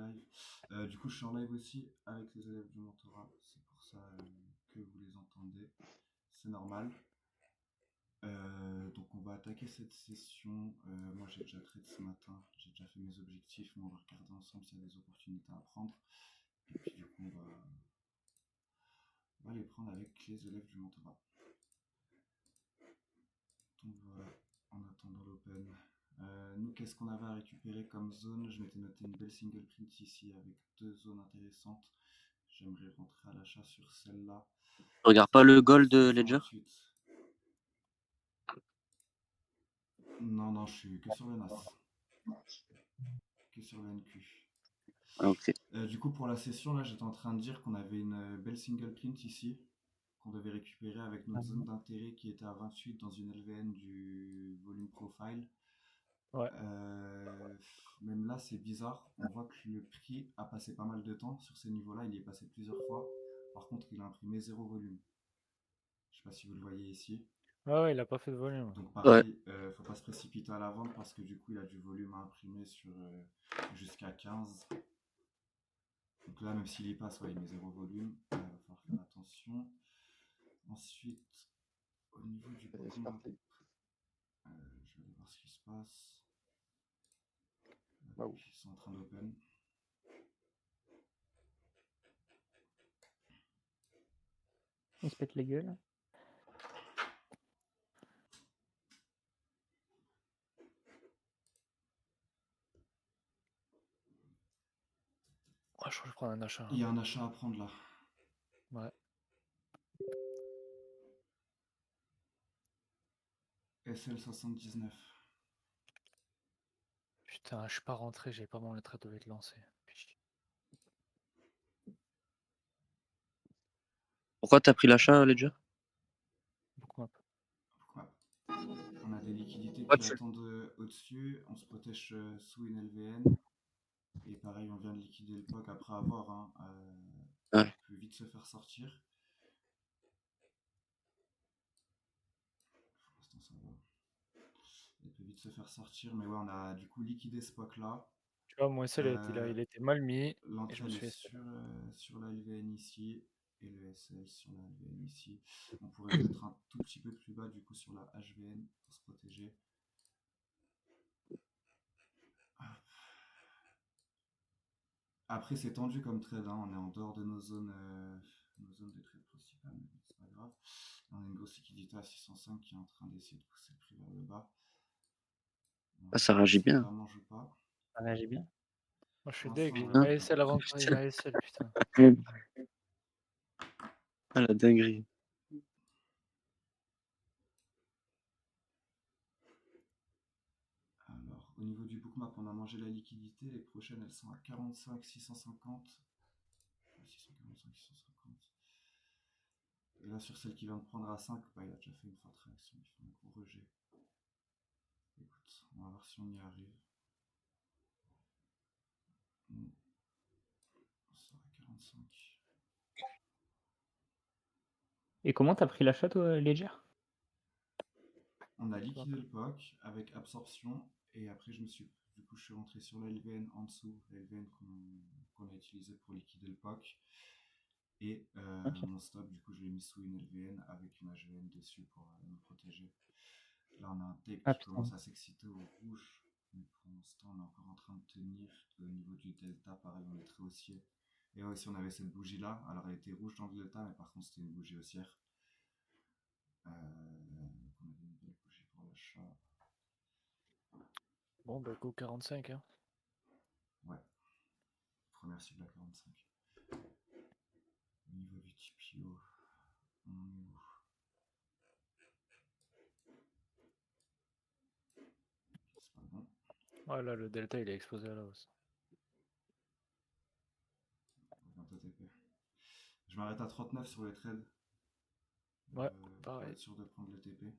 live. Du coup, je suis en live aussi avec les élèves du mentorat. C'est pour ça que vous les entendez. C'est normal. Donc, on va attaquer cette session. Moi, j'ai déjà traité ce matin. J'ai déjà fait mes objectifs. Mais on va regarder ensemble s'il y a des opportunités à prendre. Et puis, du coup, on va les prendre avec les élèves du mentorat. Donc, voilà, en attendant l'open. Nous, qu'est-ce qu'on avait à récupérer comme zone? Je m'étais noté une belle single print ici avec 2 zones intéressantes. J'aimerais rentrer à l'achat sur celle-là. Regarde pas le gold de Ledger? 628. Non, je suis que sur le NAS. Que sur le NQ. Ah, ok. Du coup, pour la session, là, j'étais en train de dire qu'on avait une belle single print ici, qu'on devait récupérer avec notre zone d'intérêt qui était à 28 dans une LVN du volume profile. Ouais. Même là, c'est bizarre. On voit que le prix a passé pas mal de temps sur ces niveaux-là. Il y est passé plusieurs fois. Par contre, il a imprimé 0 volume. Je sais pas si vous le voyez ici. Ouais, il a pas fait de volume. Donc pareil, faut pas se précipiter à la vente parce que du coup, il a du volume à imprimer sur jusqu'à 15. Donc là, même s'il y passe, ouais, il met 0 volume. Il va falloir faire attention. Ensuite, au niveau du bookmap, je vais aller voir ce qui se passe. Ils sont en train d'open. Il se pète les gueules. Ouais, je crois que je prends un achat. Il y a un achat à prendre là. Ouais. SL79. Putain, je suis pas rentré, j'avais pas mon lettre devait être lancée. Pourquoi t'as pris l'achat, Ledger? Bookmap. On a des liquidités Ouais, qui attendent au-dessus. On se protège sous une LVN. Et pareil, on vient de liquider le POC après avoir. Ouais. Il peut vite se faire sortir. Pour l'instant, ça va. Il peut vite se faire sortir. Mais ouais, on a du coup liquidé ce POC là. Tu vois, mon SL il était mal mis. Et je me L'entrée suis est sur la LVN ici. Et le SL sur la LVN ici. On pourrait le mettre un tout petit peu plus bas du coup sur la HVN pour se protéger. Après, c'est tendu comme trade, hein. On est en dehors de nos zones de trade principales, mais c'est pas grave. On a une grosse liquidité à 605 qui est en train d'essayer de pousser le prix vers le bas. Ah, ça réagit bien. Ça mange pas. Ça réagit bien. Moi, je suis Pour deg, j'ai l'instant, mis ma SL avant qu'il ait ma SL, putain. Ah, la dinguerie. Alors, au niveau du bookmap, on a mangé la liquidité. Les prochaines, elles sont à 45, 650. 645, 650. Et là, sur celle qui vient de prendre à 5, bah, il a déjà fait une forte réaction. Il fait un gros rejet. Écoute, on va voir si on y arrive. On sort à 45. Et comment t'as pris l'achat, toi, Ledger? On a liquidé le POC avec absorption et après je suis rentré sur la LVN en dessous, la LVN qu'on a utilisé pour liquider le POC et mon stop du coup je l'ai mis sous une LVN avec une HVN dessus pour me protéger. Là on a un tech qui commence à s'exciter au rouge mais pour l'instant on est encore en train de tenir. Au niveau du delta pareil on est très haussier et aussi on avait cette bougie là, alors elle était rouge dans le delta mais par contre c'était une bougie haussière. On avait une belle bougie pour l'achat. Bon, bah, go 45, hein. Ouais. Première cible à 45. Au niveau du TPO, on est où? C'est pas bon. Ouais, là, le delta, il a explosé à la hausse. Je m'arrête à 39 sur les trades. Ouais, pour pareil. être sûr de prendre le TP.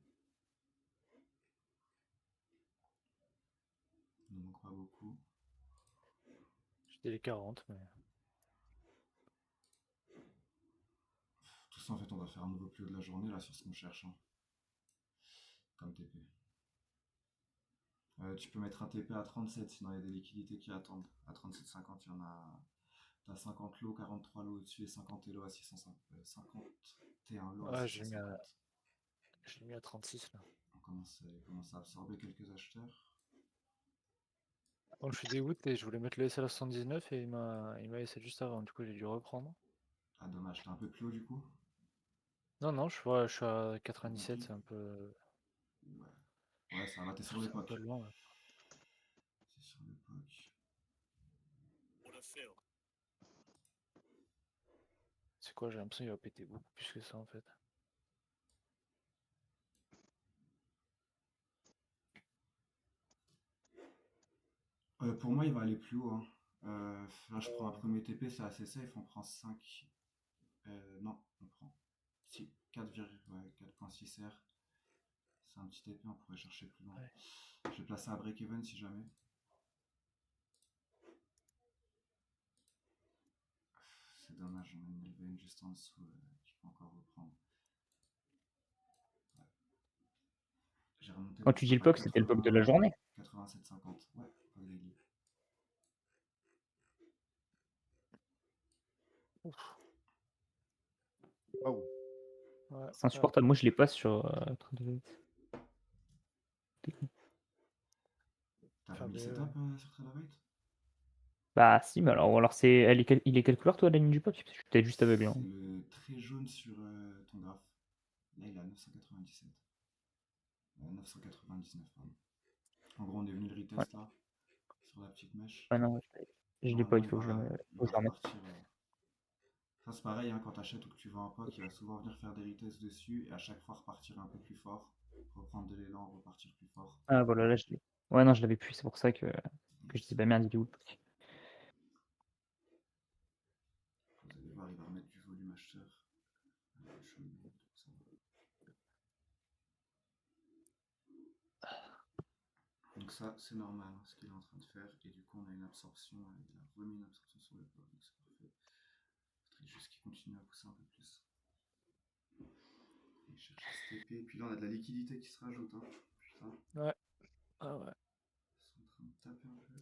Il ne manque pas beaucoup. J'étais les 40, mais. Tout ça, en fait, on va faire un nouveau plus haut de la journée là sur ce qu'on cherche. Hein. Comme TP. Tu peux mettre un TP à 37, sinon il y a des liquidités qui attendent. À 37,50, il y en a. T'as 50 lots, 43 lots au-dessus et 50 lots à 51 lots à Ouais, j'ai mis 650. à 36 là. Il commence à absorber quelques acheteurs. Donc je suis dégoûté, je voulais mettre le SL à 79 et il m'a laissé juste avant, du coup j'ai dû reprendre. Ah, dommage, t'es un peu plus haut du coup. Non, je suis à 97, Ok. c'est un peu, Ouais, ça va, t'es sur c'est un peu l'époque. loin. Là. C'est sur l'époque. C'est quoi, j'ai l'impression qu'il va péter beaucoup plus que ça en fait. Pour moi, il va aller plus haut, hein. Là, je prends un premier TP, c'est assez safe. On prend 5. Non, on prend. Si, 4,6 R. C'est un petit TP, on pourrait chercher plus loin. Ouais. Je vais placer un break-even si jamais. C'est dommage, on a une LVN juste en dessous qui peut encore reprendre. Ouais. J'ai remonté Quand mon tu dis le stop à POC, c'était le POC de la journée. 87,50. Ouais, pas daily. Waouh. Ouais, C'est insupportable. Moi, je les passe sur 32. T'as pas Faire mis le des- setup sur Traderite? Bah si, mais alors c'est, il est quelle couleur toi la ligne du POC? Parce que je suis peut-être juste aveugle. Hein. C'est le très jaune sur ton graphe. Là, il est à 997. 999, pardon. En gros, on est venu le Ouais. retest là, sur la petite mèche. Ah non, je l'ai pas, Normalement, il faut que je le il va remette. repartir. Ça, c'est pareil, hein, quand t'achètes ou que tu vends un POC, il va souvent venir faire des retests dessus et à chaque fois repartir un peu plus fort, reprendre de l'élan, repartir plus fort. Ah voilà, là je l'ai. Ouais, non, je l'avais plus, c'est pour ça que je dis bah merde, il est où le POC? Vous allez voir, il va remettre du volume acheteur. Donc ça, c'est normal hein, ce qu'il est en train de faire. Et du coup, on a une absorption. Il a remis une absorption sur le POC, donc c'est parfait. Il faudrait juste qu'il continue à pousser un peu plus. Il cherche ce TP. Et puis là, on a de la liquidité qui se rajoute. Hein. Putain. Ouais. Ah ouais. Ils sont en train de taper un peu.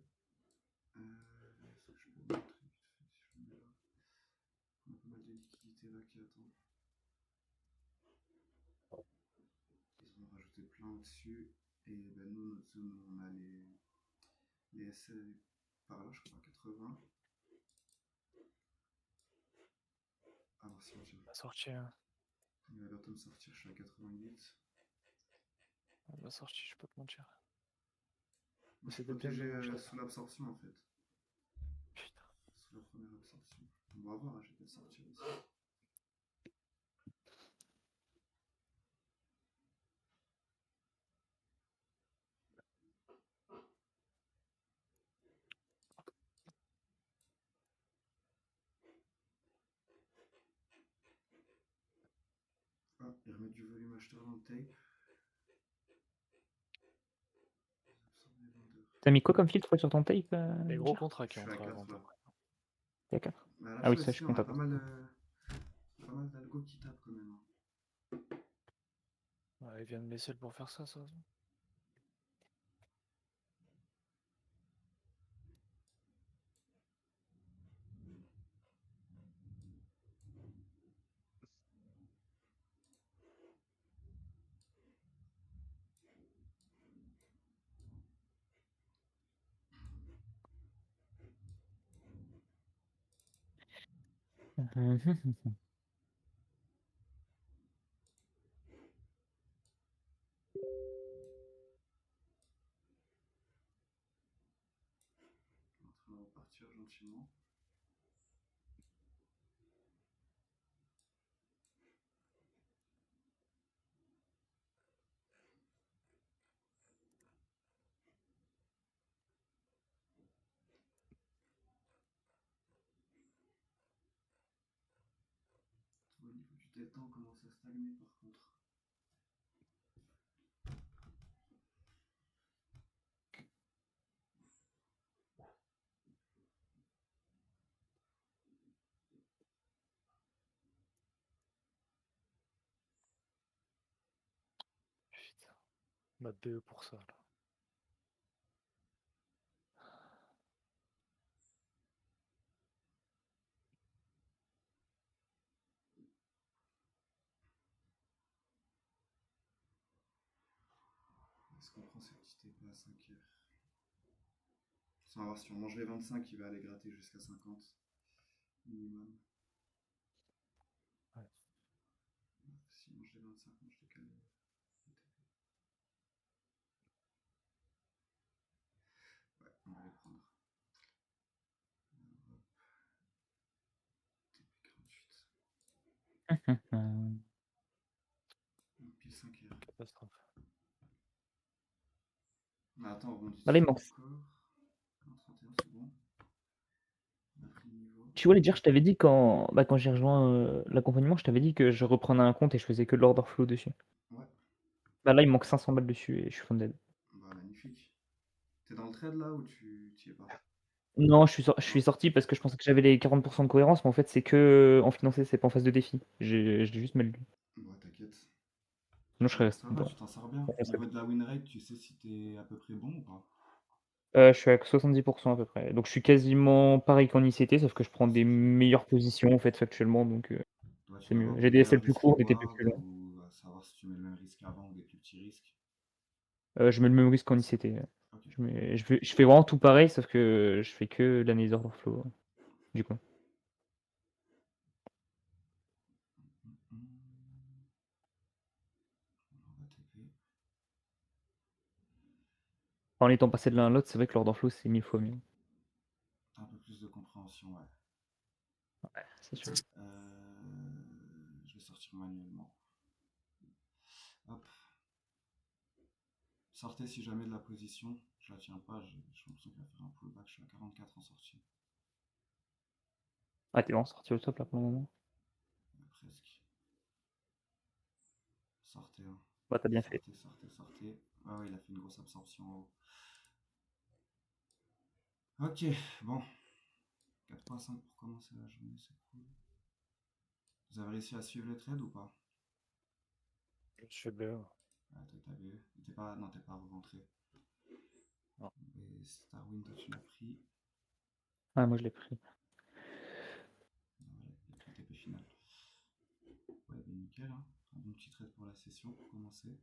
Est-ce que je peux vous montrer vite fait si je le mets là? On a pas mal de liquidités là qui attendent. Ils ont rajouté plein au-dessus. Et ben, nous, notre zone, on a les SL par là, je crois, à 80. Alors si on tire. On va sortir. Il va bientôt me sortir, je suis à 88. On va sortir, je peux pas te mentir. Moi, je suis C'est de bien protégé manger. sous l'absorption en fait. Putain. Sous la première absorption. On va voir, hein, je vais peut-être sortir aussi. Ah, ils remettent du volume acheteur dans le tape. T'as mis quoi comme filtre toi, sur ton tape Les gros Jar contrats Je qui suis ont à entré 4 avant là. après. Il y a 4. Mais à la Ah oui, fin ça aussi, je on compte a pas. pas mal d'algo qui tapent quand même. Hein. Ouais, ils viennent me laisser pour faire ça. On est en train de repartir gentiment. Au niveau du delta, on commence à stagner par contre. Putain. Ma BE pour ça là. Qu'est-ce qu'on prend ces petits TP à 5 heures? On va voir si on mange les 25, il va aller gratter jusqu'à 50 minimum. Ouais. Si on mange les 25, moi je décale les TP. Ouais, on va les prendre. TP 48. Pile 5 heures. Catastrophe. Mais attends, on rebondit Bah là, il dessus manque. encore. 31, c'est bon. On a pris le niveau. Tu vois, les dire, je t'avais dit quand j'ai rejoint l'accompagnement, je t'avais dit que je reprenais un compte et je faisais que de l'order flow dessus. Ouais, Bah là, il me manque 500 balles dessus et je suis funded. bah magnifique. T'es dans le trade là ou tu t'y es pas? Non, je suis sorti parce que je pensais que j'avais les 40% de cohérence, mais en fait, c'est que en financé, c'est pas en phase de défi. Je l'ai juste mal lu. Bah t'inquiète. Sinon, je serais resté Ça va, dedans. tu t'en sors bien. Ouais, Niveau de la win rate, tu sais si t'es à peu près bon ou pas? Je suis à 70% à peu près. Donc, je suis quasiment pareil qu'en ICT, sauf que je prends des meilleures positions en fait factuellement, donc Toi, tu c'est vas mieux. avoir J'ai des des meilleurs SL plus risques courts, des TP reward plus longs. ou à savoir si tu mets le même risque avant ou des plus petits risques? Je mets le même risque qu'en ICT. Ok. Je fais vraiment tout pareil, sauf que je fais que l'analyse order flow, du coup. On va TP. En étant passé de l'un à l'autre, c'est vrai que l'order flow, c'est 1000 fois mieux. Un peu plus de compréhension, ouais. Ouais, c'est sûr. Je vais sortir manuellement. Hop. Sortez si jamais de la position. Je la tiens pas, j'ai l'impression qu'il va faire un pullback. Je suis à 44 en sortie. Ah, t'es vraiment sorti au top là pour le moment. Presque. Sortez, hein. Bah, t'as bien fait. Sortez. Ah ouais, il a fait une grosse absorption en haut. Ok, bon. 4.5 pour commencer la journée, c'est cool. Vous avez réussi à suivre le trade ou pas? Je fais BE. Ah, t'as vu. Non, t'es pas rentré. Non. Et Starwind, toi tu l'as pris. Ah, moi je l'ai pris. Voilà, et puis TP final. Ouais, ben nickel, hein. Un bon petit trade pour la session pour commencer.